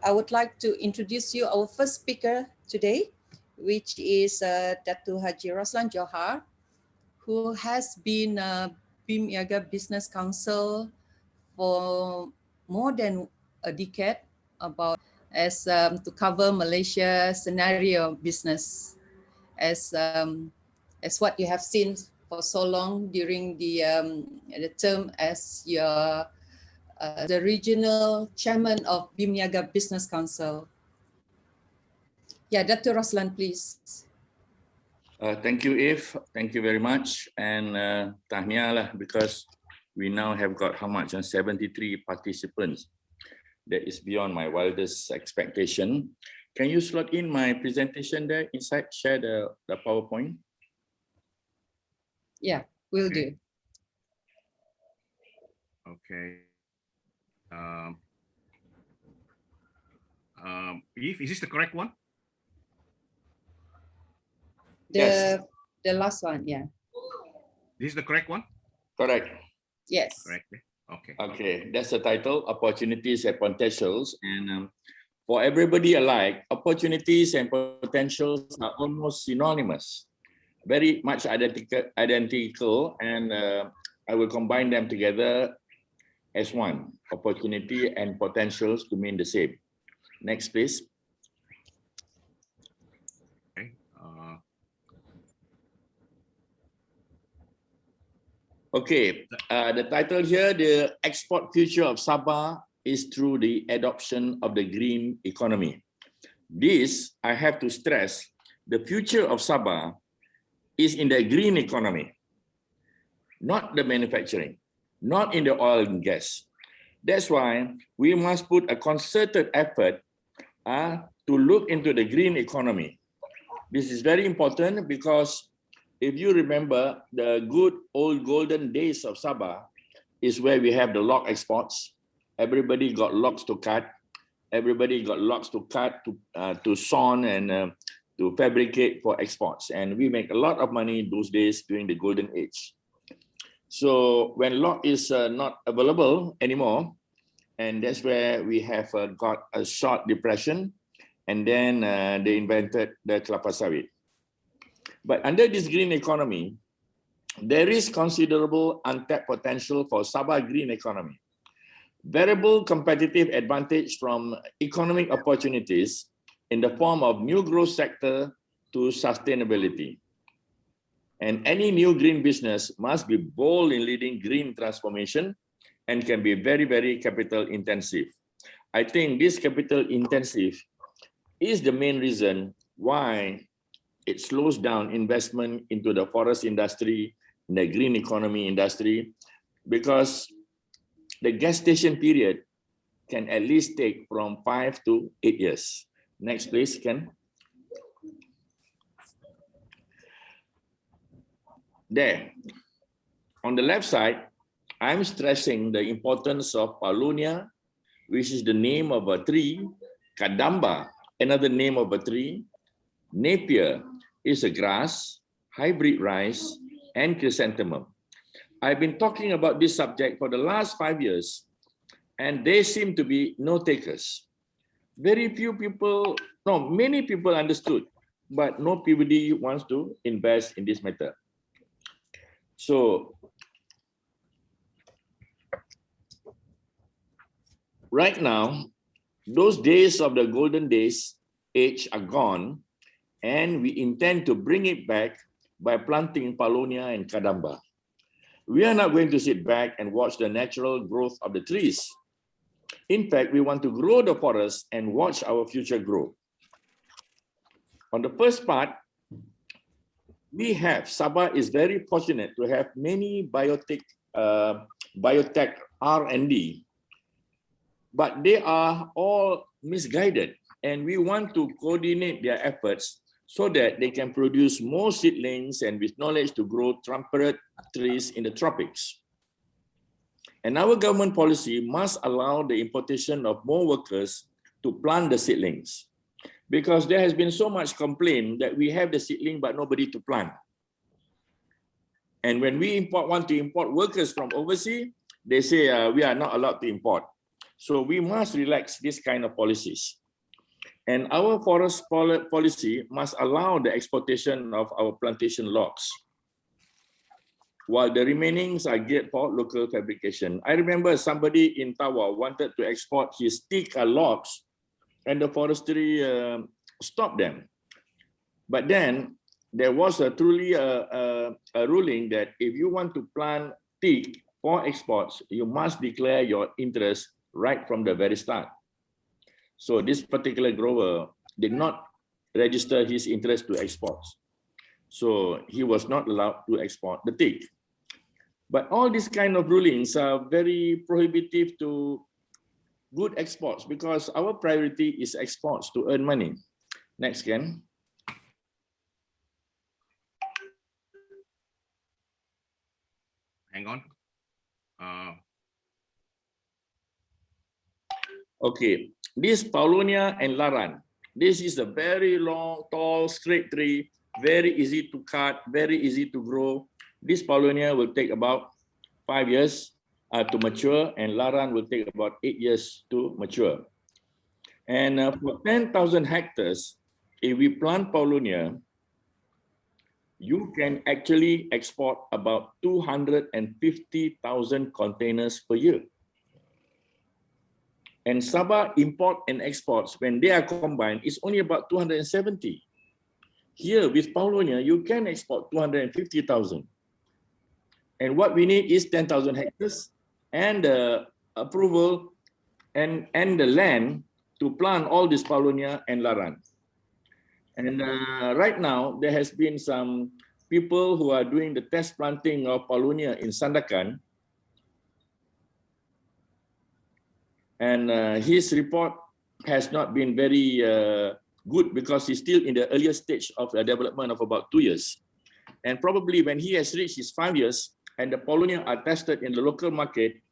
I would like to introduce you our first speaker today, which is Datuk Haji Roselan Juhar, who has been BIMP-EAGA Business Council for more than a decade, about to cover Malaysia scenario business, as what you have seen for so long during the term as your the regional chairman of BIMP-EAGA Business Council. Yeah, Dr. Roselan, please. Thank you, Eve. Thank you very much. And tahniah lah, because we now have got how much? 73 participants. That is beyond my wildest expectation. Can you slot in my presentation there inside? Share the PowerPoint. Yeah, will do. Okay. Eve, is this the correct one? Yes. The last one, yeah. This is the correct one? Correct. Yes. Correct. Okay. Okay, that's the title, Opportunities and Potentials. And for everybody alike, opportunities and potentials are almost synonymous, very much identical, and I will combine them together as one, opportunity and potentials to mean the same. Next, please. Okay. Okay, the title here, the export future of Sabah is through the adoption of the green economy. This, I have to stress, the future of Sabah is in the green economy, not the manufacturing, not in the oil and gas. That's why we must put a concerted effort to look into the green economy. This is very important because if you remember, the good old golden days of Sabah is where we have the log exports. Everybody got logs to cut. Everybody got logs to cut, to sawn, and to fabricate for exports. And we make a lot of money those days during the golden age. So when log is not available anymore, and that's where we have got a short depression, and then they invented the kelapa sawit. But under this green economy, there is considerable untapped potential for Sabah green economy. Variable competitive advantage from economic opportunities in the form of new growth sector to sustainability. And any new green business must be bold in leading green transformation and can be very, very capital intensive. I think this capital intensive is the main reason why it slows down investment into the forest industry, the green economy industry, because the gestation period can at least take from 5 to 8 years. Next, please, Ken. There, on the left side, I'm stressing the importance of Paulownia, which is the name of a tree, Kadamba, another name of a tree, Napier is a grass, hybrid rice, and chrysanthemum. I've been talking about this subject for the last 5 years, and there seem to be no takers. Very few people, no, many people understood, but nobody wants to invest in this matter. So, right now, those days of the golden days age are gone, and we intend to bring it back by planting Paulownia and Kadamba. We are not going to sit back and watch the natural growth of the trees. In fact, we want to grow the forest and watch our future grow. On the first part, Sabah is very fortunate to have many biotech R&D, but they are all misguided, and we want to coordinate their efforts so that they can produce more seedlings and with knowledge to grow temperate trees in the tropics. And our government policy must allow the importation of more workers to plant the seedlings, because there has been so much complaint that we have the seedling but nobody to plant. And when we want to import workers from overseas, they say we are not allowed to import. So we must relax this kind of policies. And our forest policy must allow the exportation of our plantation logs, while the remainings are geared for local fabrication. I remember somebody in Tawa wanted to export his teak logs, and the forestry stopped them. But then there was a truly a ruling that if you want to plant teak for exports, you must declare your interest right from the very start. So this particular grower did not register his interest to exports. So he was not allowed to export the teak. But all these kind of rulings are very prohibitive to good exports because our priority is exports to earn money. Next, Ken. Hang on. Okay, this Paulonia and Laran. This is a very long, tall, straight tree, very easy to cut, very easy to grow. This Paulonia will take about 5 years to mature, and Laran will take about 8 years to mature. And for 10,000 hectares, if we plant Paulonia, you can actually export about 250,000 containers per year. And Sabah import and exports, when they are combined, is only about 270. Here with Paulonia, you can export 250,000. And what we need is 10,000 hectares and the approval and the land to plant all this Paulonia and Laran. And right now, there has been some people who are doing the test planting of Paulonia in Sandakan. And his report has not been very good because he's still in the earlier stage of the development of about 2 years. And probably when he has reached his 5 years and the Paulonia are tested in the local market,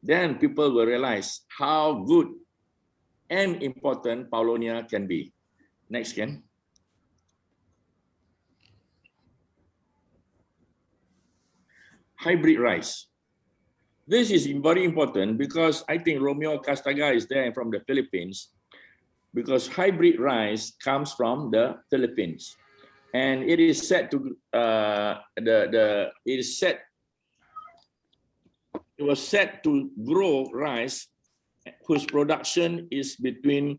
then people will realize how good and important Paulonia can be. Next, Ken. Hybrid rice. This is very important because I think Romeo Castaga is there from the Philippines, because hybrid rice comes from the Philippines, and it is set to it was set to grow rice whose production is between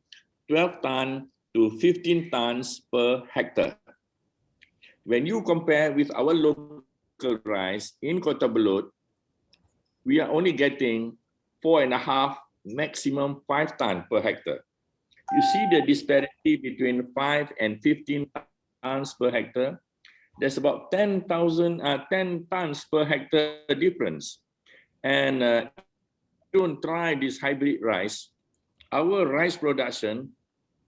12 tons to 15 tons per hectare. When you compare with our local rice in Kota Belud, we are only getting 4.5, maximum 5 tons per hectare. You see the disparity between 5 and 15 tons per hectare. There's about 10 tons per hectare difference. And don't try this hybrid rice, our rice production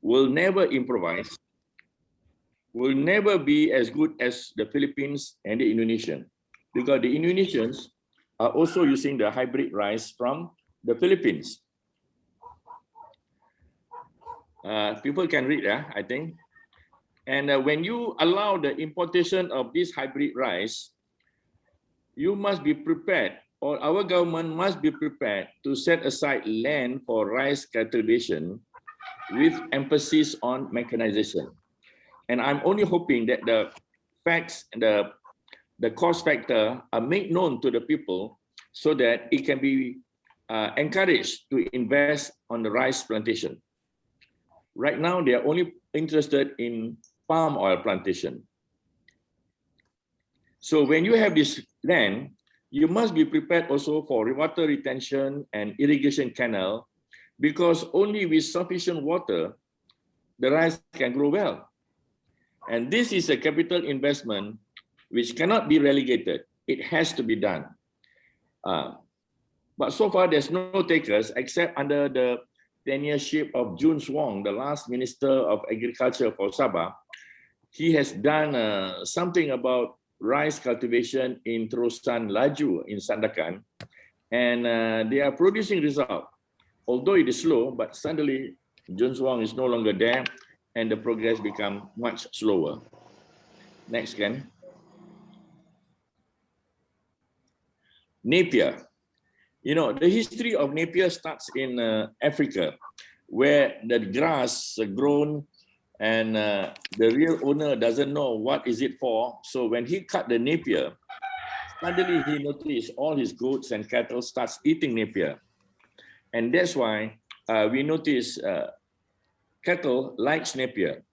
will never improvise, will never be as good as the Philippines and the Indonesian, because the Indonesians are also using the hybrid rice from the Philippines. People can read, I think. And when you allow the importation of this hybrid rice, you must be prepared, or our government must be prepared to set aside land for rice cultivation with emphasis on mechanization. And I'm only hoping that the facts, the cost factor are made known to the people so that it can be encouraged to invest on the rice plantation. Right now, they are only interested in palm oil plantation. So when you have this land, you must be prepared also for water retention and irrigation canal, because only with sufficient water, the rice can grow well. And this is a capital investment which cannot be relegated. It has to be done. But so far, there's no takers except under the tenureship of Jun Swong, the last Minister of Agriculture for Sabah. He has done something about rice cultivation in Terusan Laju in Sandakan, and they are producing result. Although it is slow, but suddenly Jun Swong is no longer there, and the progress become much slower. Next, Ken. Napier. You know, the history of Napier starts in Africa, where the grass grown and the real owner doesn't know what is it for. So when he cut the Napier, suddenly he noticed all his goats and cattle starts eating Napier. And that's why we notice cattle likes Napier.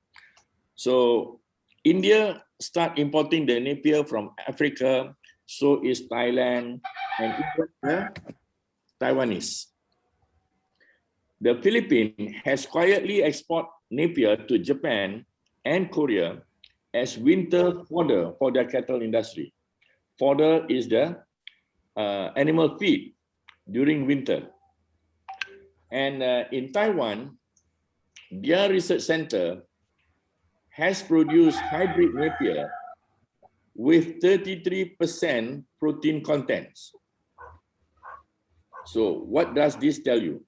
So India start importing the Napier from Africa, so is Thailand and even the Taiwanese. The Philippines has quietly export Napier to Japan and Korea as winter fodder for their cattle industry. Fodder is the animal feed during winter. And in Taiwan, their research center has produced hybrid Napier with 33% protein contents. So what does this tell you?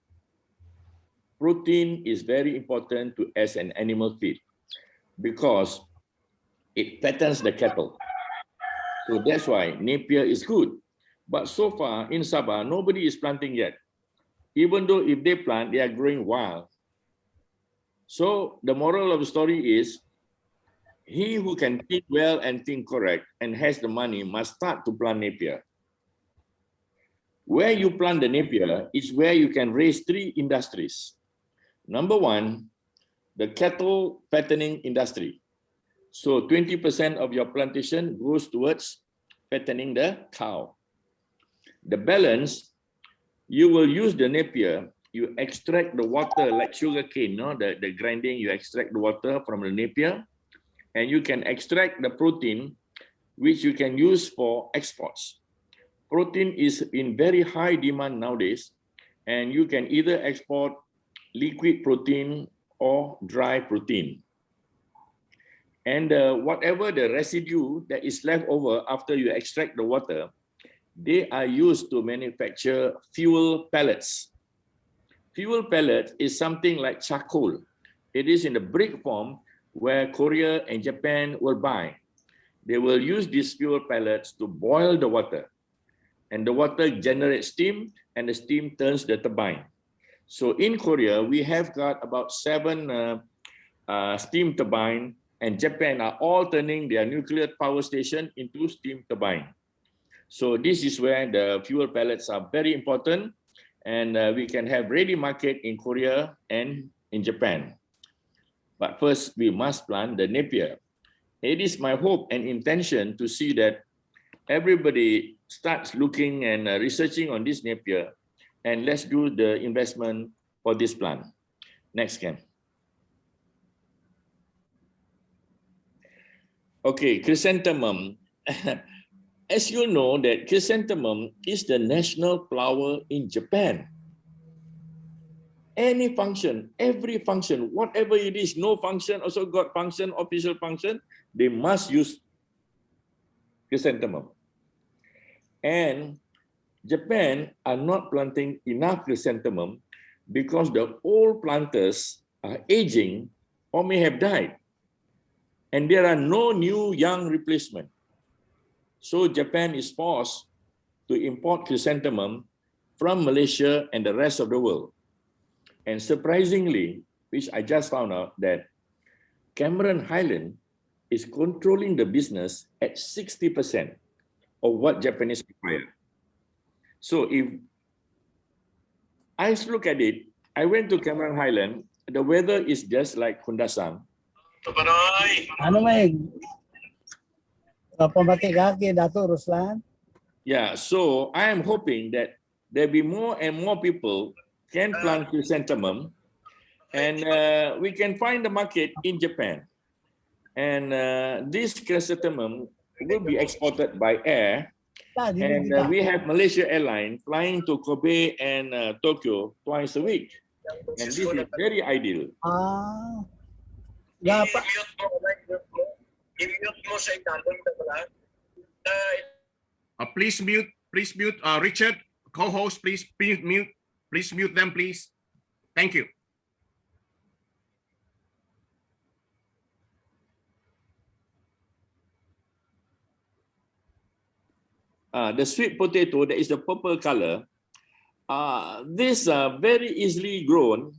Protein is very important to as an animal feed because it fattens the cattle. So that's why Napier is good. But so far in Sabah, nobody is planting yet. Even though if they plant, they are growing wild. So the moral of the story is, he who can think well and think correct and has the money must start to plant Napier. Where you plant the Napier is where you can raise three industries. Number one, the cattle fattening industry. So 20% of your plantation goes towards fattening the cow. The balance, you will use the Napier, you extract the water like sugar cane, no? The grinding, you extract the water from the Napier, and you can extract the protein, which you can use for exports. Protein is in very high demand nowadays, and you can either export liquid protein or dry protein. And whatever the residue that is left over after you extract the water, they are used to manufacture fuel pellets. Fuel pellet is something like charcoal. It is in the brick form where Korea and Japan will buy. They will use these fuel pellets to boil the water. And the water generates steam, and the steam turns the turbine. So in Korea, we have got about 7 steam turbine, and Japan are all turning their nuclear power station into steam turbine. So this is where the fuel pellets are very important, and we can have ready market in Korea and in Japan. But first, we must plant the Napier. It is my hope and intention to see that everybody starts looking and researching on this Napier, and let's do the investment for this plant. Next, Ken. Okay, chrysanthemum. As you know, that chrysanthemum is the national flower in Japan. Any function, every function, whatever it is, no function, also got function, official function, they must use chrysanthemum. And Japan are not planting enough chrysanthemum because the old planters are aging or may have died. And there are no new young replacement. So Japan is forced to import chrysanthemum from Malaysia and the rest of the world. And surprisingly, which I just found out, that Cameron Highland is controlling the business at 60% of what Japanese require. So if I look at it, I went to Cameron Highland, the weather is just like Kundasang. Ano may pambati ka kay Datuk Roselan? Yeah, so I am hoping that there be more and more people can plant chrysanthemum, and we can find the market in Japan. And this chrysanthemum will be exported by air. And we have Malaysia Airlines flying to Kobe and Tokyo twice a week. And this is very ideal. Dapat Please mute, Richard, co-host, please mute them, please. Thank you. The sweet potato, that is the purple color, These are very easily grown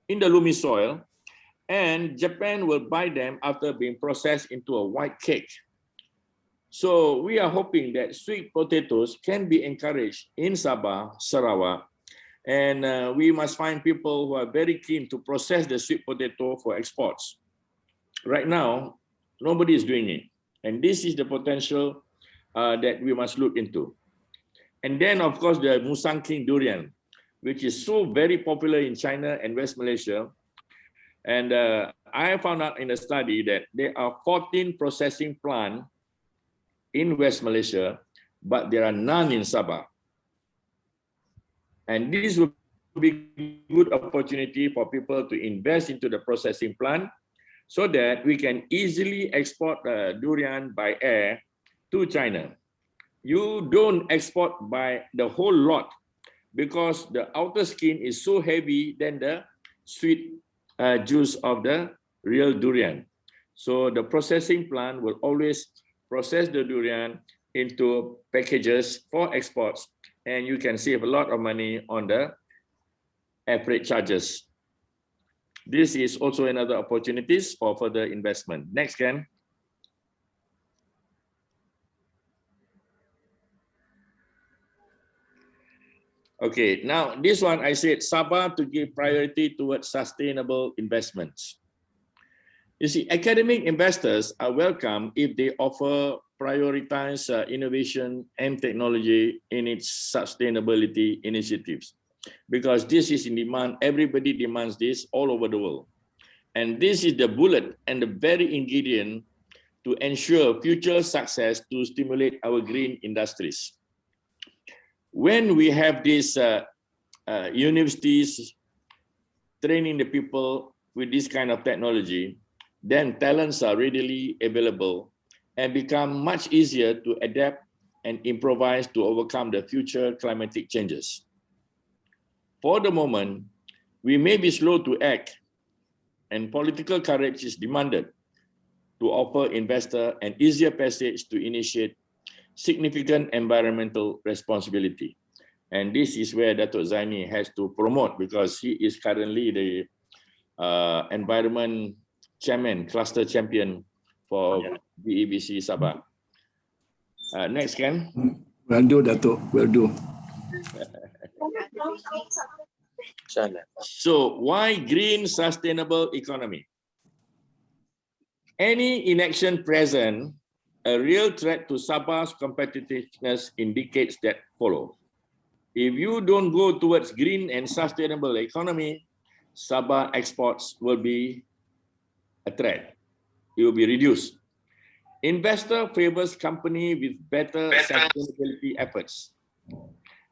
in the loamy soil, and Japan will buy them after being processed into a white cake. So we are hoping that sweet potatoes can be encouraged in Sabah, Sarawak, and we must find people who are very keen to process the sweet potato for exports. Right now, nobody is doing it, and this is the potential that we must look into. And then, of course, the Musang King durian, which is so very popular in China and West Malaysia. And I found out in a study that there are 14 processing plants in West Malaysia, but there are none in Sabah. And this will be a good opportunity for people to invest into the processing plant so that we can easily export durian by air to China. You don't export by the whole lot because the outer skin is so heavy than the sweet juice of the real durian. So the processing plant will always process the durian into packages for exports, and you can save a lot of money on the air freight charges. This is also another opportunities for further investment. Next, Ken. Okay, now this one I said Sabah to give priority towards sustainable investments. You see, academic investors are welcome if they offer prioritize innovation and technology in its sustainability initiatives, because this is in demand. Everybody demands this all over the world. And this is the bullet and the very ingredient to ensure future success to stimulate our green industries. When we have these universities training the people with this kind of technology, then talents are readily available and become much easier to adapt and improvise to overcome the future climatic changes. For the moment, we may be slow to act, and political courage is demanded to offer investor an easier passage to initiate significant environmental responsibility. And this is where Datuk Zaini has to promote, because he is currently the environment chairman, cluster champion for BEBC Sabah. Next, Ken. Will do, Datuk, will do. So why green sustainable economy? Any inaction present a real threat to Sabah's competitiveness in decades that follow. If you don't go towards green and sustainable economy, Sabah exports will be a threat. It will be reduced. Investor favors company with better sustainability efforts.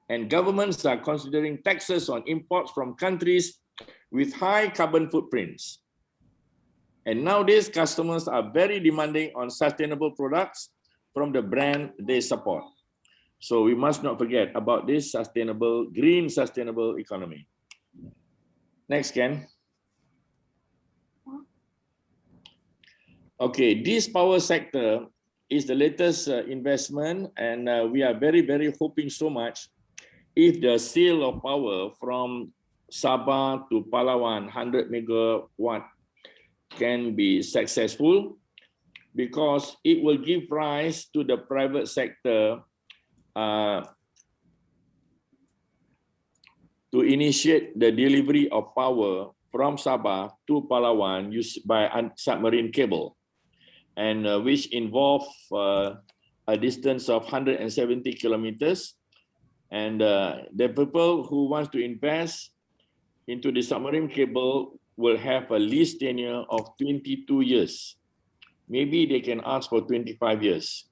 And governments are considering taxes on imports from countries with high carbon footprints. And nowadays, customers are very demanding on sustainable products from the brand they support. So we must not forget about this sustainable, green sustainable economy. Next, Ken. Okay, this power sector is the latest investment, and we are very, very hoping so much if the sale of power from Sabah to Palawan 100 megawatt can be successful, because it will give rise to the private sector to initiate the delivery of power from Sabah to Palawan used by submarine cable, and which involve a distance of 170 kilometers. And the people who want to invest into the submarine cable will have a lease tenure of 22 years. Maybe they can ask for 25 years.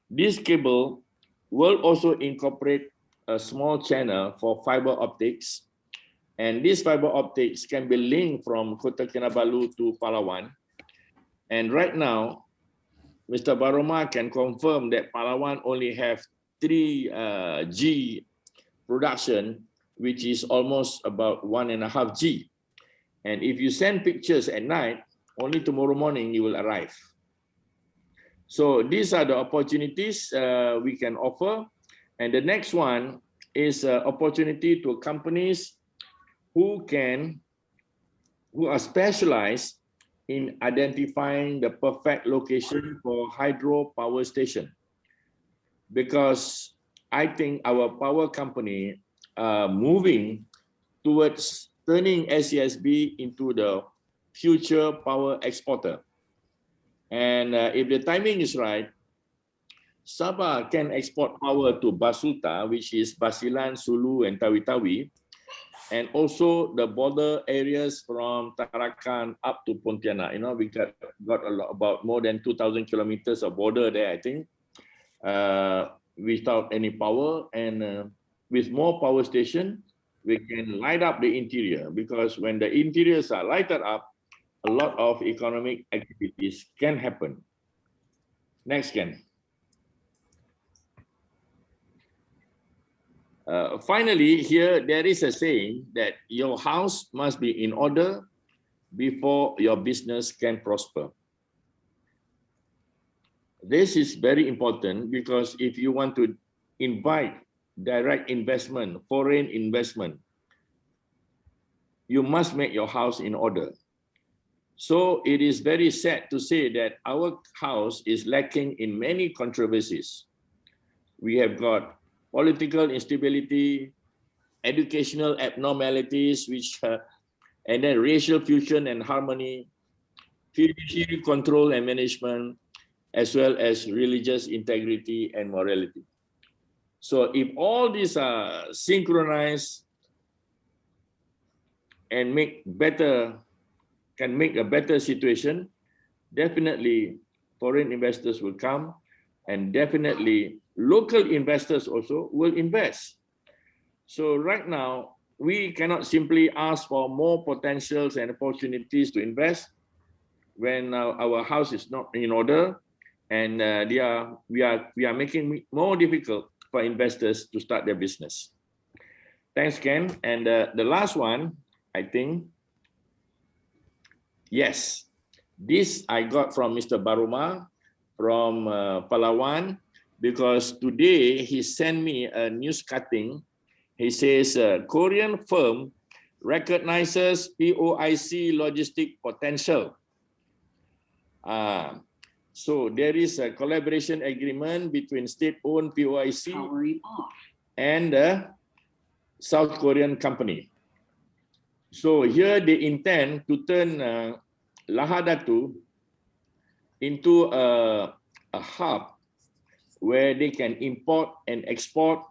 This cable will also incorporate a small channel for fiber optics. And this fiber optics can be linked from Kota Kinabalu to Palawan. And right now, Mr. Baroma can confirm that Palawan only have 3G production, which is almost about 1.5 G. And if you send pictures at night, only tomorrow morning you will arrive. So these are the opportunities we can offer. And the next one is an opportunity to companies who are specialized in identifying the perfect location for hydro power station. Because I think our power company are moving towards turning SESB into the future power exporter. And if the timing is right, Sabah can export power to Basulta, which is Basilan, Sulu, and Tawi-Tawi, and also the border areas from Tarakan up to Pontianak. You know, we got about more than 2,000 kilometers of border there, I think, without any power. And with more power station, we can light up the interior, because when the interiors are lighted up, a lot of economic activities can happen. Next, Ken. Finally, here there is a saying that your house must be in order before your business can prosper. This is very important, because if you want to invite direct investment, foreign investment, you must make your house in order. So it is very sad to say that our house is lacking in many controversies. We have got political instability, educational abnormalities, and then racial fusion and harmony, fiduciary control and management, as well as religious integrity and morality. So if all these are synchronized and can make a better situation, definitely foreign investors will come, and definitely local investors also will invest. So right now, we cannot simply ask for more potentials and opportunities to invest when our house is not in order, and we are making it more difficult for investors to start their business. Thanks, Ken. And the last one, I think, yes, this I got from Mr. Baruma from Palawan, because today he sent me a news cutting. He says, Korean firm recognizes POIC logistic potential. So there is a collaboration agreement between state-owned POIC and the South Korean company. So here they intend to turn Lahadatu into a hub where they can import and export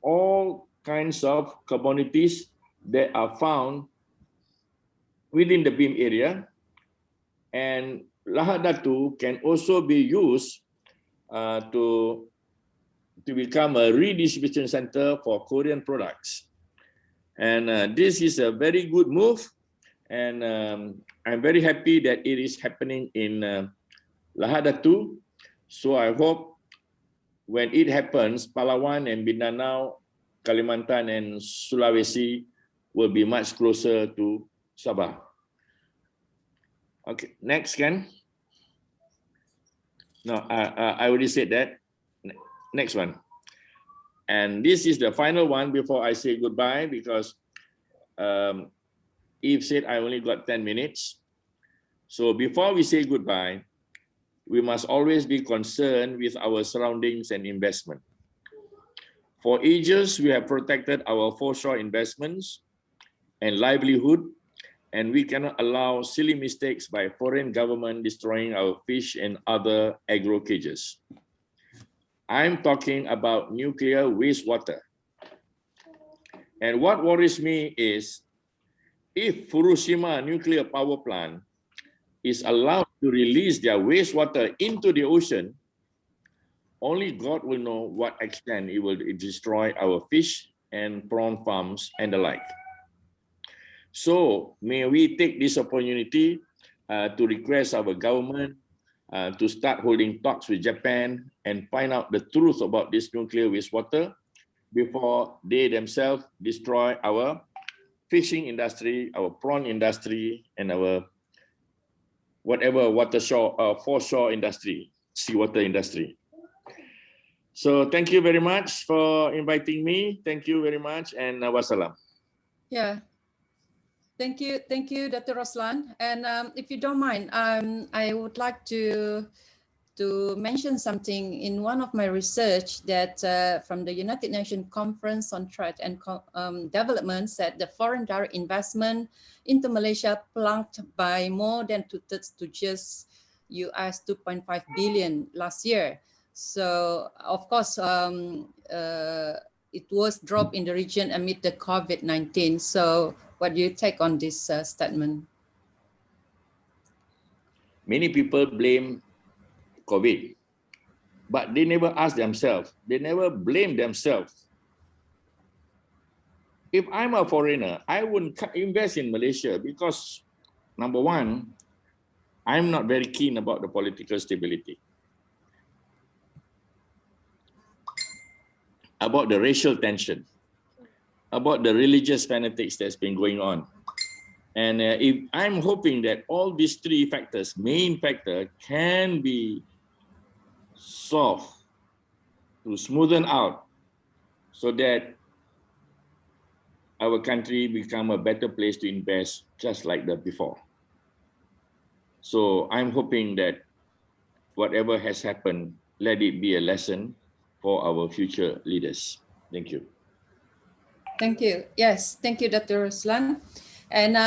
all kinds of commodities that are found within the BIM area. And Lahadatu can also be used to become a redistribution center for Korean products. And this is a very good move. And I'm very happy that it is happening in Lahadatu. So I hope when it happens, Palawan and Mindanao, Kalimantan and Sulawesi will be much closer to Sabah. Okay, next, Ken. No, I already said that. Next one. And this is the final one before I say goodbye, because Eve said I only got 10 minutes. So before we say goodbye, we must always be concerned with our surroundings and investment. For ages, we have protected our foreshore investments and livelihood, and we cannot allow silly mistakes by foreign government destroying our fish and other agro cages. I'm talking about nuclear wastewater. And what worries me is, if Fukushima nuclear power plant is allowed to release their wastewater into the ocean, only God will know what extent it will destroy our fish and prawn farms and the like. So may we take this opportunity to request our government to start holding talks with Japan and find out the truth about this nuclear wastewater before they themselves destroy our fishing industry, our prawn industry, and our whatever foreshore industry, seawater industry. So thank you very much for inviting me. Thank you very much, and wassalam. Yeah. Thank you, Dr. Roselan. And if you don't mind, I would like to mention something in one of my research that from the United Nations Conference on Trade and Development said the foreign direct investment into Malaysia plunked by more than 2/3 to just US 2.5 billion last year. So of course, it was dropped in the region amid the COVID-19. So what do you take on this statement? Many people blame COVID, but they never ask themselves, they never blame themselves. If I'm a foreigner, I wouldn't invest in Malaysia because, number one, I'm not very keen about the political stability, about the racial tension, about the religious fanatics that's been going on. And if I'm hoping that all these three factors, main factor, can be solved to smoothen out so that our country become a better place to invest, just like the before. So I'm hoping that whatever has happened, let it be a lesson for our future leaders. Thank you. Thank you. Yes, thank you, Dr. Roselan. And